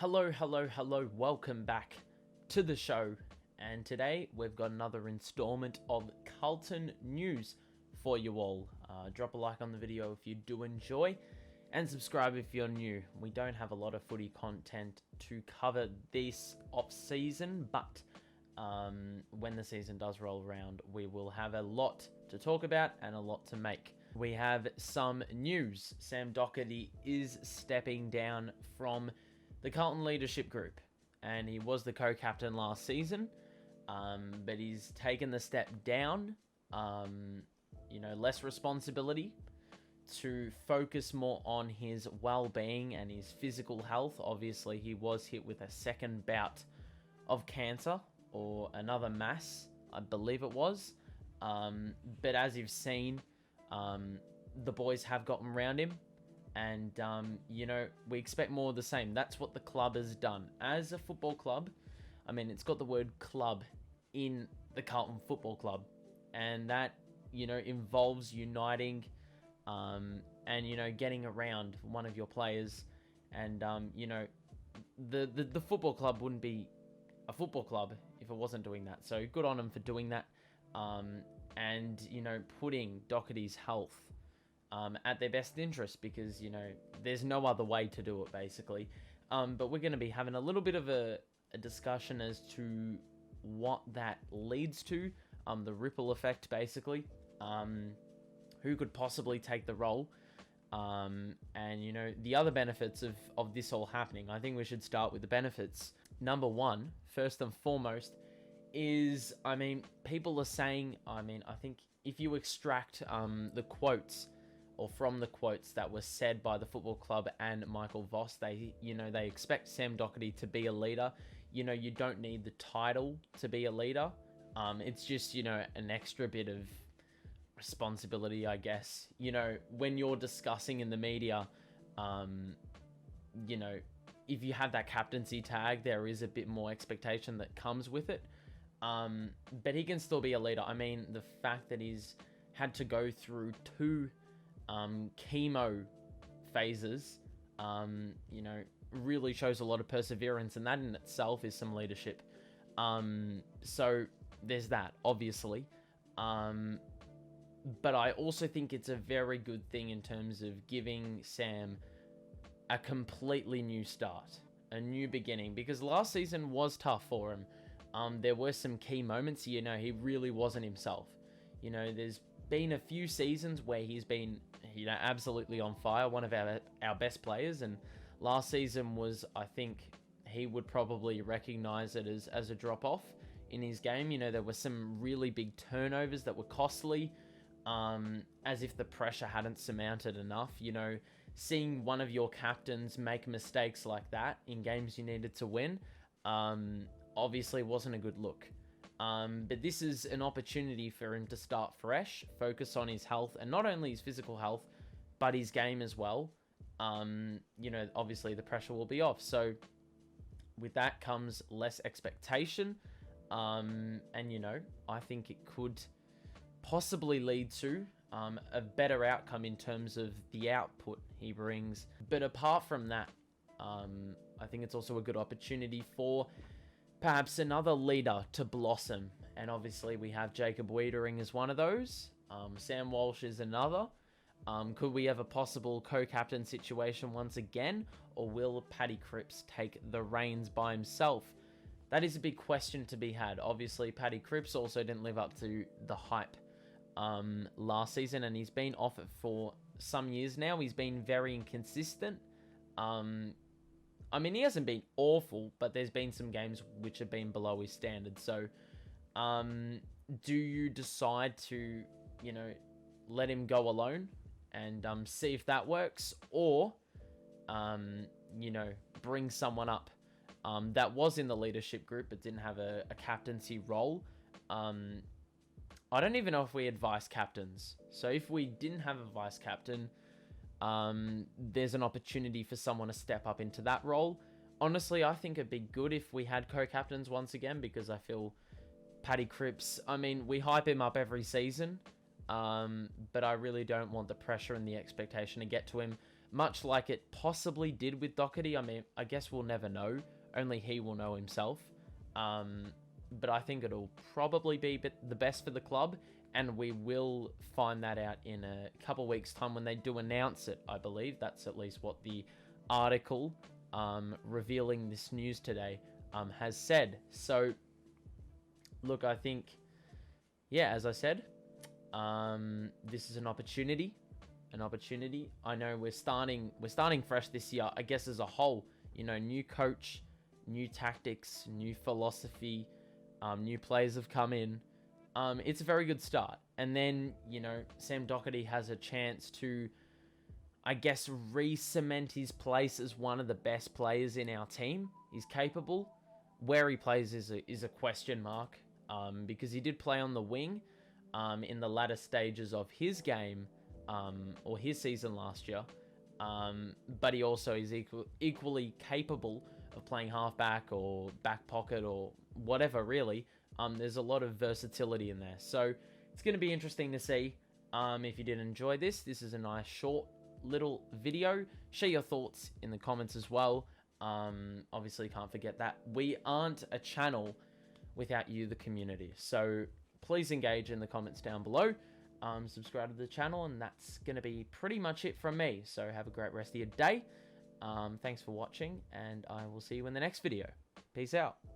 Hello, welcome back to the show, and today we've got another installment of Carlton news for you all. Drop a like on the video if you do enjoy, and subscribe if you're new. We don't have a lot of footy content to cover this off-season, but when the season does roll around, we will have a lot to talk about and a lot to make. We have some news. Sam Docherty is stepping down from the Carlton leadership group, and he was the co-captain last season, but he's taken the step down, less responsibility, to focus more on his well-being and his physical health. Obviously, he was hit with a second bout of cancer, or another mass, I believe it was, but as you've seen, the boys have gotten around him, and, we expect more of the same. That's what the club has done. As a football club, it's got the word club in the Carlton Football Club, and that, involves uniting, and, getting around one of your players, and, the football club wouldn't be a football club if it wasn't doing that. So good on them for doing that, and, putting Docherty's health at their best interest, because, there's no other way to do it, basically. But we're going to be having a little bit of a discussion as to what that leads to, the ripple effect, basically, who could possibly take the role, and, the other benefits of this all happening. I think we should start with the benefits. Number one, first and foremost, is, people are saying, I think if you extract the quotes, or from the quotes that were said by the football club and Michael Voss, they expect Sam Docherty to be a leader. You don't need the title to be a leader. It's just, an extra bit of responsibility, I guess. When you're discussing in the media, if you have that captaincy tag, there is a bit more expectation that comes with it. But he can still be a leader. The fact that he's had to go through two chemo phases, really shows a lot of perseverance, and that in itself is some leadership. So there's that, obviously. But I also think it's a very good thing in terms of giving Sam a completely new start, a new beginning, because last season was tough for him. There were some key moments, he really wasn't himself. There's been a few seasons where he's been, absolutely on fire, one of our best players, and last season was, I think, he would probably recognize it as a drop-off in his game. There were some really big turnovers that were costly, as if the pressure hadn't surmounted enough. Seeing one of your captains make mistakes like that in games you needed to win, obviously wasn't a good look. But this is an opportunity for him to start fresh, focus on his health, and not only his physical health, but his game as well. Obviously the pressure will be off. So with that comes less expectation. And, I think it could possibly lead to a better outcome in terms of the output he brings. But apart from that, I think it's also a good opportunity for perhaps another leader to blossom. And obviously we have Jacob Wiedering as one of those. Sam Walsh is another. Could we have a possible co-captain situation once again? Or will Paddy Cripps take the reins by himself? That is a big question to be had. Obviously, Paddy Cripps also didn't live up to the hype last season, and he's been off it for some years now. He's been very inconsistent. He hasn't been awful, but there's been some games which have been below his standards. So, do you decide to, let him go alone and see if that works, or, bring someone up that was in the leadership group but didn't have a captaincy role? I don't even know if we had vice captains. So if we didn't have a vice captain, there's an opportunity for someone to step up into that role. Honestly, I think it'd be good if we had co-captains once again, because I feel Paddy Cripps, we hype him up every season, but I really don't want the pressure and the expectation to get to him. much like it possibly did with Docherty. I mean, I guess we'll never know. Only he will know himself. But I think it'll probably be the best for the club, and we will find that out in a couple weeks' time when they do announce it, I believe. That's at least what the article revealing this news today has said. So, look, I think, yeah, as I said, this is an opportunity. I know we're starting fresh this year, I guess, as a whole. You know, new coach, new tactics, new philosophy, new players have come in. It's a very good start. And then, you know, Sam Docherty has a chance to, I guess, re-cement his place as one of the best players in our team. He's capable. Where he plays is a question mark, because he did play on the wing in the latter stages of his game, or his season last year. But he also is equally capable of playing halfback or back pocket or whatever, really. There's a lot of versatility in there. So it's going to be interesting to see. If you did enjoy this, this is a nice short little video. Share your thoughts in the comments as well. Obviously, can't forget that we aren't a channel without you, the community. So please engage in the comments down below. Subscribe to the channel, and that's going to be pretty much it from me. So have a great rest of your day. Thanks for watching, and I will see you in the next video. Peace out.